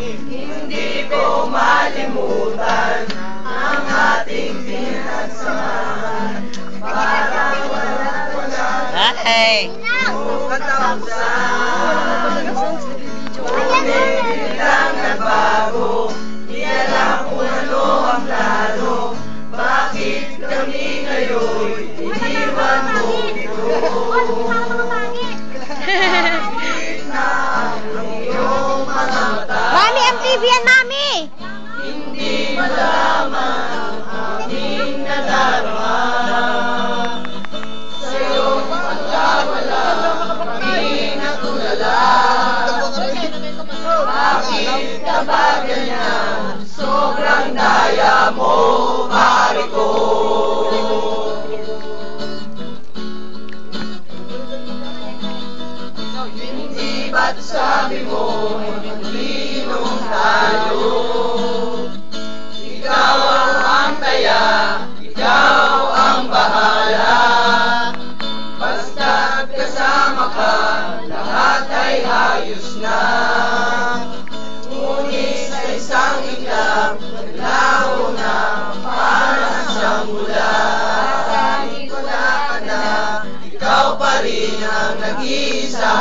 Hindi ko malimutan ang ating pinagsamahan. Parang wala Ngunit lang nagbago, di alam kung ano ang plano. Bakit kami ngayon iniwan mo ito? Bakit na ang iyong mga mata? Mami, MTV yan, Mami! Hindi malaman ang aming nadarama. Sa iyong pagkawala, kami natulala. Bakit ka ba ganyan? Sobrang daya mo, pare ko. Hindi ba't sabi mo, mag-inom tayo? Ikaw ang taya, ikaw ang bahala. Basta't kasama ka, lahat ay ayos na. Ngunit sa isang iglap, naglaho na parang siyang mula. Kahit wala ka na, ikaw pa rin ang nag-iisa.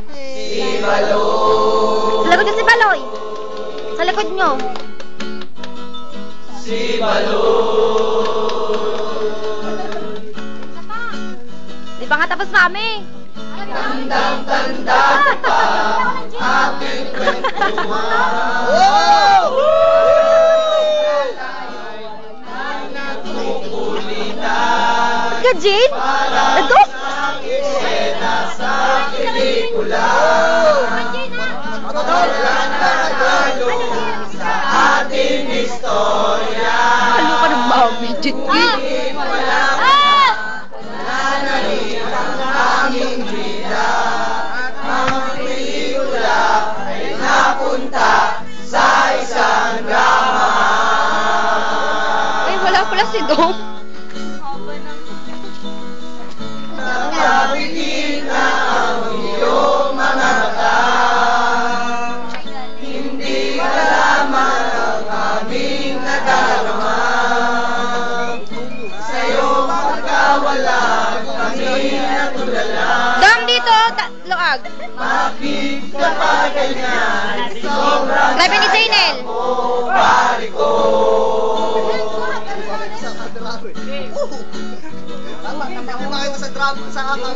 Si Baloy. Sa likod niyo si Baloy. Sa likod niyo. Si Baloy. Di ba nga tapos, Mami? Tandang-tanda ko pa ating kwentuhan. Nagkukulitan Ka, Jane? Ito? ang eksena sa pelikula. Walang nakagalo sa ating istorya. Halo ka ng Mami, Jane. Ngunit wala na rin ang aming bida. Ang pelikula ay napunta sa isang drama. Ay, wala pala si Dom. Nakapitin na ang iyong mga mata. Hindi malaman ang aming nadarama. Sa iyong pagkawala, kami natulala. Dom, dito. Luag. Bakit ka pa ganyan? Sobrang Live ni Jainel. mo, pare ko.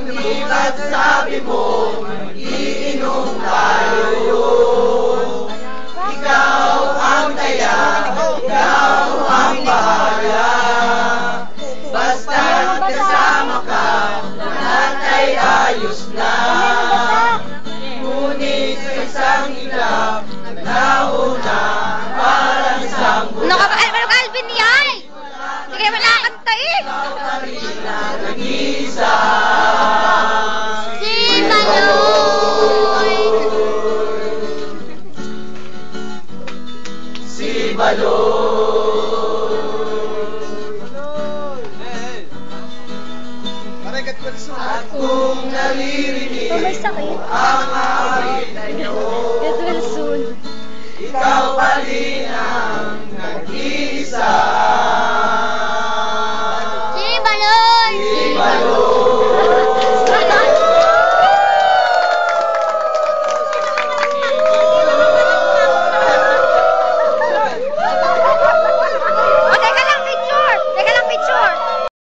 Di ba't sabi mo, mag-iinom tayo? Ikaw ang taya, ikaw ang bahala. Basta kasama ka, lahat ay ayos na. Ngunit sa isang iglap, naglaho na parang isang Ano ka ba? Ano ka, Alvin yan? Hindi kayo malakanta eh. nag-isa. Si Baloy. Si Baloy. At kung naririnig Oh, may sakit. ang awit na ito, Get well soon. ikaw pa rin ang